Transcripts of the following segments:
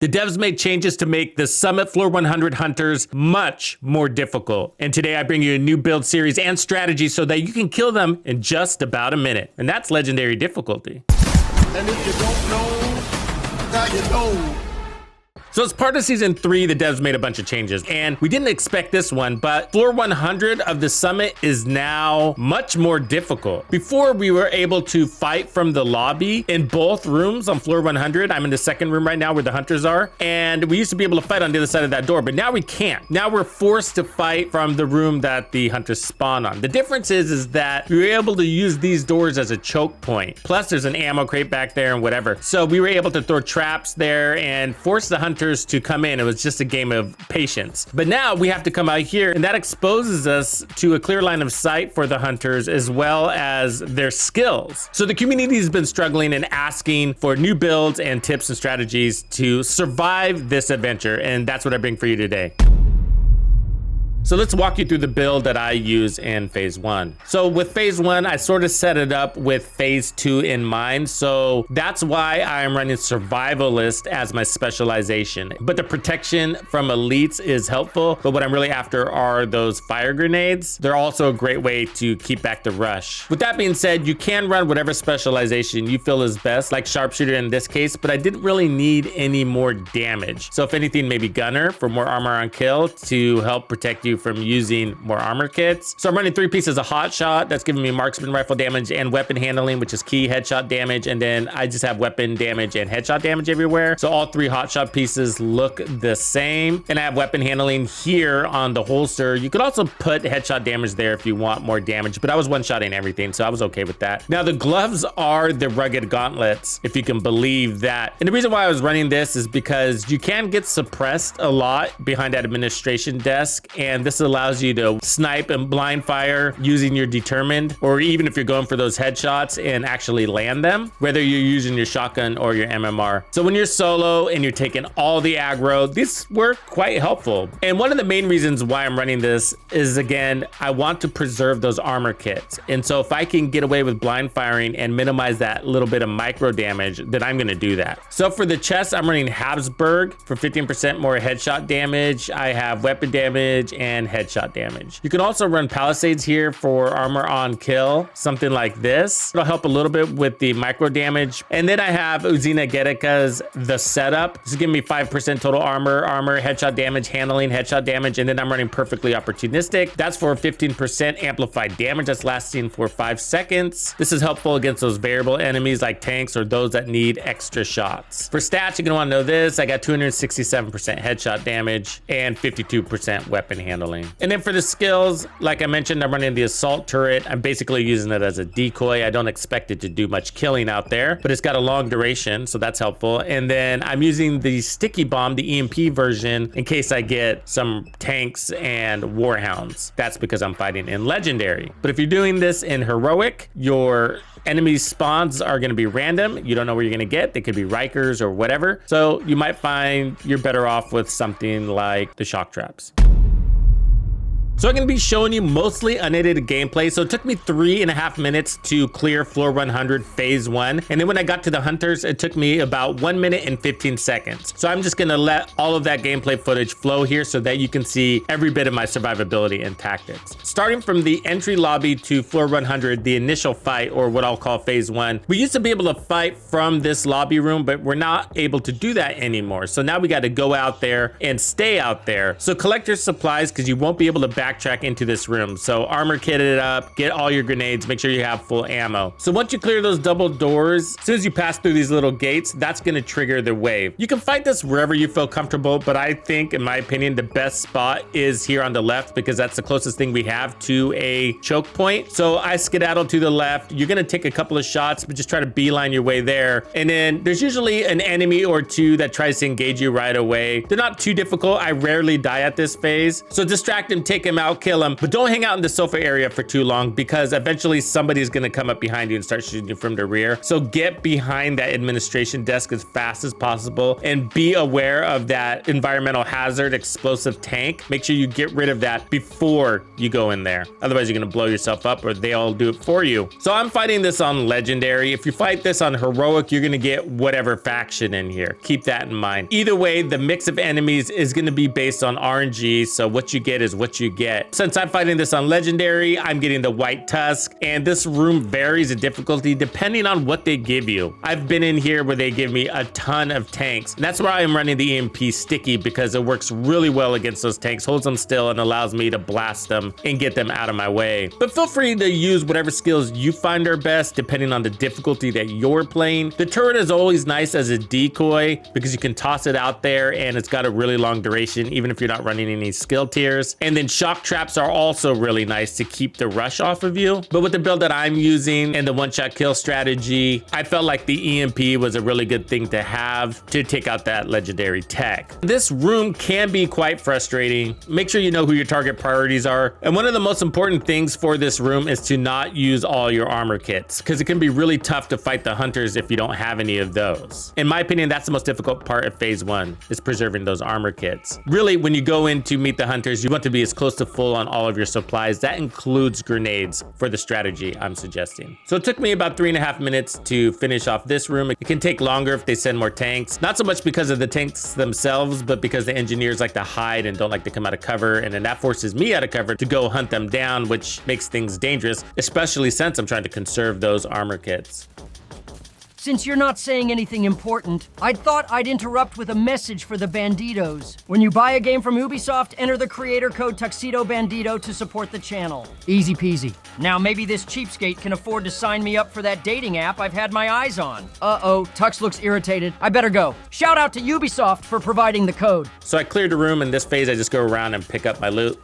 The devs made changes to make the Summit Floor 100 hunters much more difficult. And today I bring you a new build series and strategy so that you can kill them in just about a minute. And that's legendary difficulty. And if you don't know, now you know. So as part of season 3, the devs made a bunch of changes, and we didn't expect this one, but floor 100 of the summit is now much more difficult. Before, we were able to fight from the lobby in both rooms on floor 100. I'm in the second room right now where the hunters are, and we used to be able to fight on the other side of that door, but now we can't. Now we're forced to fight from the room that the hunters spawn on. The difference is that we were able to use these doors as a choke point. Plus, there's an ammo crate back there and whatever. So we were able to throw traps there and force the hunters to come in. It was just a game of patience. But now we have to come out here, and that exposes us to a clear line of sight for the hunters as well as their skills. So the community has been struggling and asking for new builds and tips and strategies to survive this adventure, and that's what I bring for you today. So let's walk you through the build that I use in phase 1. So with phase 1, I sort of set it up with phase 2 in mind. So that's why I am running survivalist as my specialization. But the protection from elites is helpful. But what I'm really after are those fire grenades. They're also a great way to keep back the rush. With that being said, you can run whatever specialization you feel is best, like sharpshooter in this case, but I didn't really need any more damage. So if anything, maybe gunner for more armor on kill to help protect you from using more armor kits. So I'm running 3 pieces of hot shot. That's giving me marksman rifle damage and weapon handling, which is key headshot damage. And then I just have weapon damage and headshot damage everywhere. So all 3 hot shot pieces look the same. And I have weapon handling here on the holster. You could also put headshot damage there if you want more damage, but I was one-shotting everything, so I was okay with that. Now the gloves are the rugged gauntlets, if you can believe that. And the reason why I was running this is because you can get suppressed a lot behind that administration desk, and this allows you to snipe and blind fire using your determined, or even if you're going for those headshots and actually land them, whether you're using your shotgun or your MMR. So when you're solo and you're taking all the aggro, these were quite helpful. And one of the main reasons why I'm running this is, again, I want to preserve those armor kits. And so if I can get away with blind firing and minimize that little bit of micro damage, then I'm gonna do that. So for the chest, I'm running Habsburg for 15% more headshot damage. I have weapon damage and headshot damage. You can also run Palisades here for armor on kill, something like this. It'll help a little bit with the micro damage. And then I have Uzina Gedeka's The Setup. This is giving me 5% total armor, headshot damage, handling, headshot damage, and then I'm running Perfectly Opportunistic. That's for 15% amplified damage that's lasting for 5 seconds. This is helpful against those variable enemies like tanks or those that need extra shots. For stats, you're gonna wanna know this. I got 267% headshot damage and 52% weapon handling. And then for the skills, like I mentioned, I'm running the assault turret. I'm basically using it as a decoy. I don't expect it to do much killing out there, but it's got a long duration, so that's helpful. And then I'm using the sticky bomb, the EMP version, in case I get some tanks and warhounds. That's because I'm fighting in legendary. But if you're doing this in heroic, your enemy spawns are going to be random. You don't know where you're going to get. They could be Rikers or whatever. So you might find you're better off with something like the shock traps. So I'm going to be showing you mostly unedited gameplay. So it took me 3.5 minutes to clear floor 100 phase 1. And then when I got to the hunters, it took me about 1 minute and 15 seconds. So I'm just going to let all of that gameplay footage flow here so that you can see every bit of my survivability and tactics. Starting from the entry lobby to floor 100, the initial fight, or what I'll call phase 1. We used to be able to fight from this lobby room, but we're not able to do that anymore. So now we got to go out there and stay out there. So collect your supplies because you won't be able to backtrack into this room. So armor kit it up, get all your grenades, make sure you have full ammo. So once you clear those double doors, as soon as you pass through these little gates, that's going to trigger the wave. You can fight this wherever you feel comfortable, but I think, in my opinion, the best spot is here on the left because that's the closest thing we have to a choke point. So I skedaddle to the left. You're going to take a couple of shots, but just try to beeline your way there. And then there's usually an enemy or two that tries to engage you right away. They're not too difficult. I rarely die at this phase. So distract him, take him out, kill them, but don't hang out in the sofa area for too long because eventually somebody's gonna come up behind you and start shooting you from the rear. So get behind that administration desk as fast as possible and be aware of that environmental hazard explosive tank. Make sure you get rid of that before you go in there. Otherwise, you're gonna blow yourself up or they'll do it for you. So I'm fighting this on Legendary. If you fight this on Heroic, you're gonna get whatever faction in here. Keep that in mind. Either way, the mix of enemies is gonna be based on RNG, so what you get is what you get. Since I'm fighting this on Legendary, I'm getting the White Tusk, and this room varies in difficulty depending on what they give you. I've been in here where they give me a ton of tanks, and that's why I'm running the EMP Sticky because it works really well against those tanks, holds them still, and allows me to blast them and get them out of my way. But feel free to use whatever skills you find are best depending on the difficulty that you're playing. The turret is always nice as a decoy because you can toss it out there and it's got a really long duration even if you're not running any skill tiers. And then shock traps are also really nice to keep the rush off of you. But with the build that I'm using and the one-shot kill strategy, I felt like the EMP was a really good thing to have to take out that legendary tech. This room can be quite frustrating. Make sure you know who your target priorities are. And one of the most important things for this room is to not use all your armor kits because it can be really tough to fight the hunters if you don't have any of those. In my opinion, that's the most difficult part of phase 1 is preserving those armor kits. Really, when you go in to meet the hunters, you want to be as close to full on all of your supplies. That includes grenades for the strategy I'm suggesting. So it took me about 3.5 minutes to finish off this room. It can take longer if they send more tanks. Not so much because of the tanks themselves, but because the engineers like to hide and don't like to come out of cover. And then that forces me out of cover to go hunt them down, which makes things dangerous, especially since I'm trying to conserve those armor kits. Since you're not saying anything important, I thought I'd interrupt with a message for the Bandidos. When you buy a game from Ubisoft, enter the creator code TuxedoBandido to support the channel. Easy peasy. Now maybe this cheapskate can afford to sign me up for that dating app I've had my eyes on. Uh-oh, Tux looks irritated. I better go. Shout out to Ubisoft for providing the code. So I cleared the room. In this phase, I just go around and pick up my loot.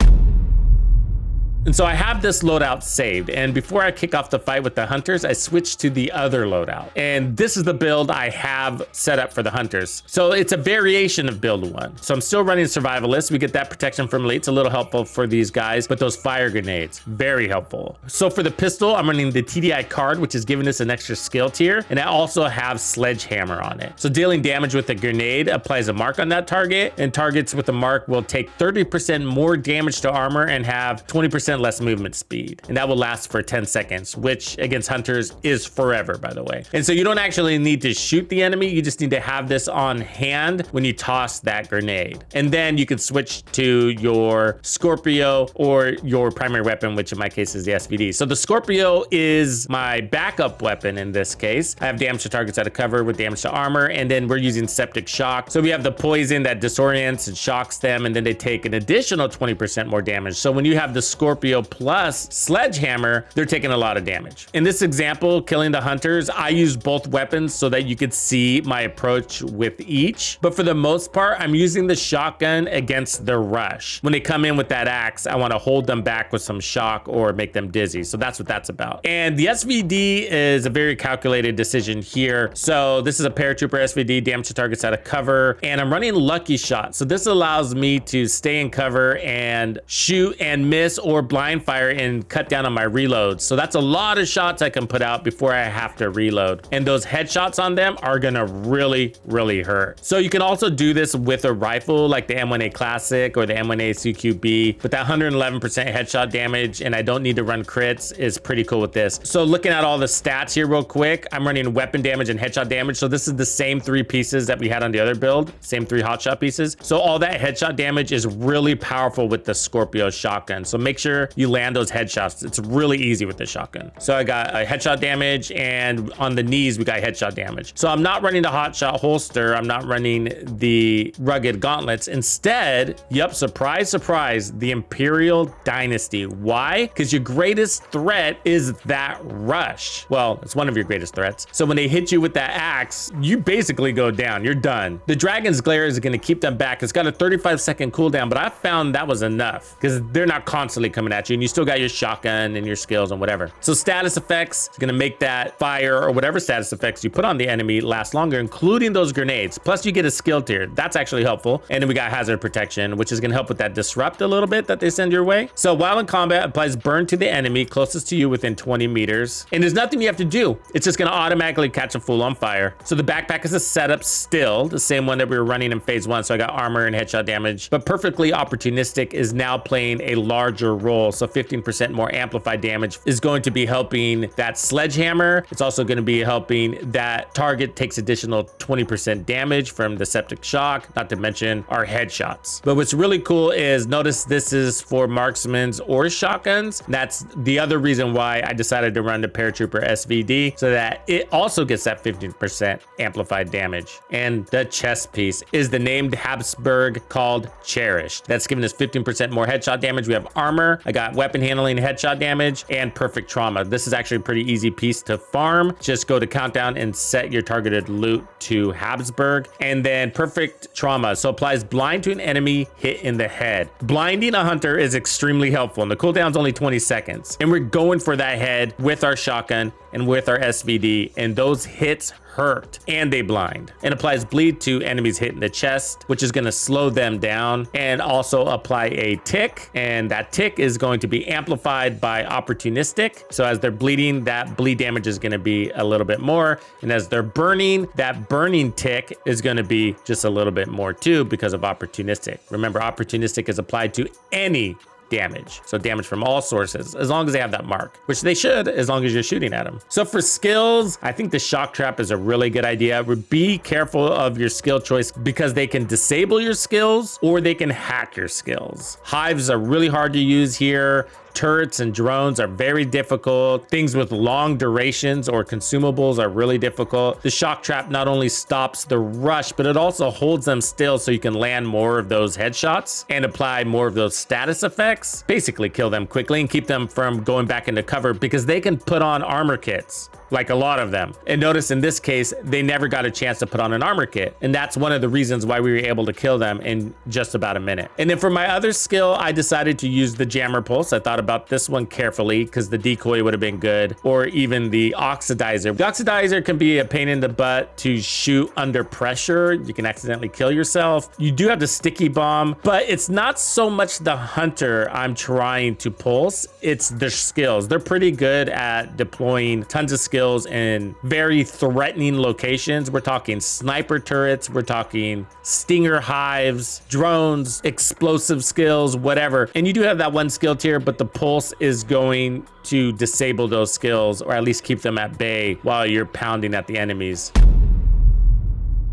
And so I have this loadout saved, and before I kick off the fight with the hunters, I switch to the other loadout. And this is the build I have set up for the hunters. So it's a variation of build 1. So I'm still running survivalist. We get that protection from elite. It's a little helpful for these guys, but those fire grenades, very helpful. So for the pistol, I'm running the TDI card, which is giving us an extra skill tier, and I also have sledgehammer on it. So dealing damage with a grenade applies a mark on that target, and targets with a mark will take 30% more damage to armor and have 20% less movement speed, and that will last for 10 seconds, which against hunters is forever, by the way. And so you don't actually need to shoot the enemy, you just need to have this on hand when you toss that grenade. And then you can switch to your Scorpio or your primary weapon, which in my case is the SVD. So the Scorpio is my backup weapon in this case. I have damage to targets out of cover with damage to armor, and then we're using septic shock. So we have the poison that disorients and shocks them, and then they take an additional 20% more damage. So when you have the Scorpio plus sledgehammer, they're taking a lot of damage. In this example, killing the hunters, I use both weapons so that you could see my approach with each. But for the most part, I'm using the shotgun against the rush. When they come in with that axe, I want to hold them back with some shock or make them dizzy. So that's what that's about. And the SVD is a very calculated decision here. So this is a paratrooper SVD, damage to targets out of cover, and I'm running lucky shot. So this allows me to stay in cover and shoot and miss or blind fire and cut down on my reloads. So that's a lot of shots I can put out before I have to reload. And those headshots on them are gonna really, really hurt. So you can also do this with a rifle like the M1A Classic or the M1A CQB, but that 111% headshot damage, and I don't need to run crits, is pretty cool with this. So looking at all the stats here real quick, I'm running weapon damage and headshot damage. So this is the same 3 pieces that we had on the other build, same 3 hotshot pieces. So all that headshot damage is really powerful with the Scorpio shotgun. So make sure you land those headshots. It's really easy with the shotgun. So I got a headshot damage, and on the knees we got headshot damage. So I'm not running the hotshot holster, I'm not running the rugged gauntlets. Instead, yep, surprise, surprise, the Imperial Dynasty. Why? Because your greatest threat is that rush. Well, it's one of your greatest threats. So when they hit you with that axe, you basically go down, you're done. The Dragon's Glare is going to keep them back. It's got a 35-second cooldown, but I found that was enough because they're not constantly coming coming at you, and you still got your shotgun and your skills and whatever. So status effects is gonna make that fire or whatever status effects you put on the enemy last longer, including those grenades. Plus you get a skill tier. That's actually helpful. And then we got hazard protection, which is gonna help with that disrupt a little bit that they send your way. So while in combat, applies burn to the enemy closest to you within 20 meters. And there's nothing you have to do. It's just gonna automatically catch a fool on fire. So the backpack is a setup still, the same one that we were running in phase 1. So I got armor and headshot damage, but perfectly opportunistic is now playing a larger role. So 15% more amplified damage is going to be helping that sledgehammer. It's also going to be helping that target takes additional 20% damage from the septic shock, not to mention our headshots. But what's really cool is notice this is for marksmen's or shotguns. That's the other reason why I decided to run the paratrooper SVD, so that it also gets that 15% amplified damage. And the chest piece is the named Habsburg called Cherished. That's giving us 15% more headshot damage. We have armor. I got weapon handling, headshot damage, and perfect trauma. This is actually a pretty easy piece to farm. Just go to countdown and set your targeted loot to Habsburg. And then perfect trauma. So applies blind to an enemy hit in the head. Blinding a hunter is extremely helpful, and the cooldown's only 20 seconds. And we're going for that head with our shotgun and with our SVD, and those hits hurt and they blind. And applies bleed to enemies hit in the chest, which is going to slow them down, and also apply a tick, and that tick is going to be amplified by opportunistic. So as they're bleeding, that bleed damage is going to be a little bit more, and as they're burning, that burning tick is going to be just a little bit more too because of opportunistic. Remember, opportunistic is applied to any damage. So damage from all sources, as long as they have that mark, which they should, as long as you're shooting at them. So for skills, I think the shock trap is a really good idea. Be careful of your skill choice because they can disable your skills or they can hack your skills. Hives are really hard to use here. Turrets and drones are very difficult. Things with long durations or consumables are really difficult. The shock trap not only stops the rush, but it also holds them still so you can land more of those headshots and apply more of those status effects. Basically kill them quickly and keep them from going back into cover because they can put on armor kits, like a lot of them. And notice in this case, they never got a chance to put on an armor kit. And that's one of the reasons why we were able to kill them in just about a minute. And then for my other skill, I decided to use the jammer pulse. I thought about this one carefully because the decoy would have been good, or even the oxidizer. The oxidizer can be a pain in the butt to shoot under pressure. You can accidentally kill yourself. You do have the sticky bomb, but it's not so much the hunter I'm trying to pulse. It's their skills. They're pretty good at deploying tons of skills in very threatening locations. We're talking sniper turrets, we're talking stinger hives, drones, explosive skills, whatever. And you do have that one skill tier, but the pulse is going to disable those skills, or at least keep them at bay while you're pounding at the enemies.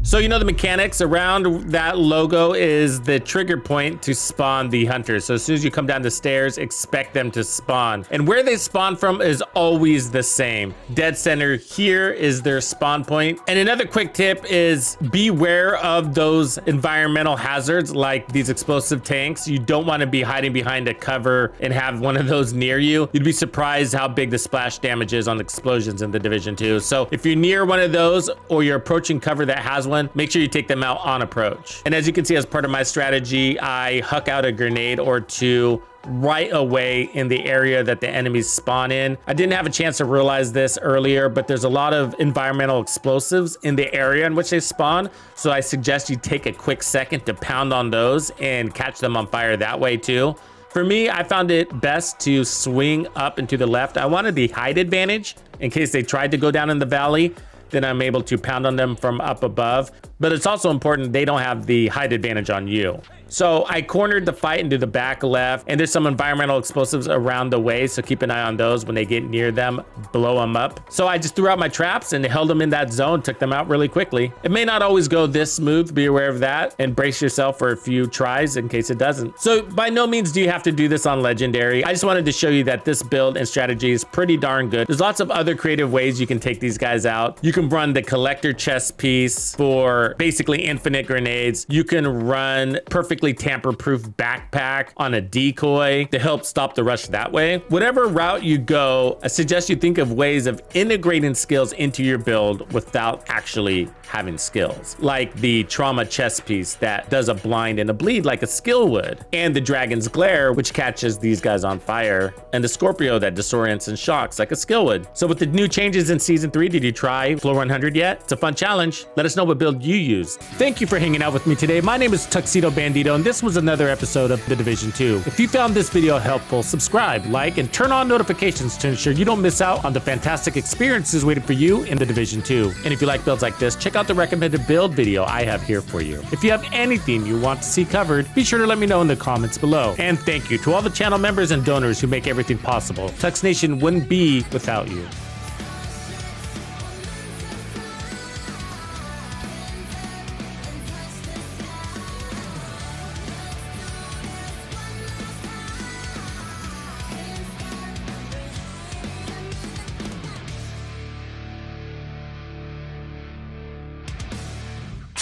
So you know the mechanics around that logo is the trigger point to spawn the hunters. So as soon as you come down the stairs, expect them to spawn. And where they spawn from is always the same. Dead center here is their spawn point. And another quick tip is beware of those environmental hazards like these explosive tanks. You don't want to be hiding behind a cover and have one of those near you. You'd be surprised how big the splash damage is on explosions in the Division 2. So if you're near one of those or you're approaching cover that has one, make sure you take them out on approach. And as you can see, as part of my strategy, I huck out a grenade or two right away in the area that the enemies spawn in. I didn't have a chance to realize this earlier, but there's a lot of environmental explosives in the area in which they spawn. So I suggest you take a quick second to pound on those and catch them on fire that way too. For me, I found it best to swing up and to the left. I wanted the height advantage in case they tried to go down in the valley. Then I'm able to pound on them from up above. But it's also important they don't have the height advantage on you. So I cornered the fight into the back left, and there's some environmental explosives around the way, so keep an eye on those. When they get near them, blow them up. So I just threw out my traps and held them in that zone, took them out really quickly. It may not always go this smooth, be aware of that, and brace yourself for a few tries in case it doesn't. So by no means do you have to do this on Legendary. I just wanted to show you that this build and strategy is pretty darn good. There's lots of other creative ways you can take these guys out. You can run the collector chest piece for for basically infinite grenades. You can run perfectly tamper-proof backpack on a decoy to help stop the rush that way. Whatever route you go, I suggest you think of ways of integrating skills into your build without actually having skills, like the trauma chest piece that does a blind and a bleed like a skill would, and the dragon's glare, which catches these guys on fire, and the Scorpio that disorients and shocks like a skill would. So with the new changes in season 3, did you try floor 100 yet? It's a fun challenge. Let us know what build you use. Thank you for hanging out with me today. My name is TuxedoBandido, and this was another episode of The Division 2. If you found this video helpful, subscribe, like, and turn on notifications to ensure you don't miss out on the fantastic experiences waiting for you in The Division 2. And if you like builds like this, check out the recommended build video I have here for you. If you have anything you want to see covered, be sure to let me know in the comments below. And thank you to all the channel members and donors who make everything possible. Tux Nation wouldn't be without you.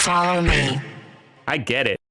Follow me. I get it.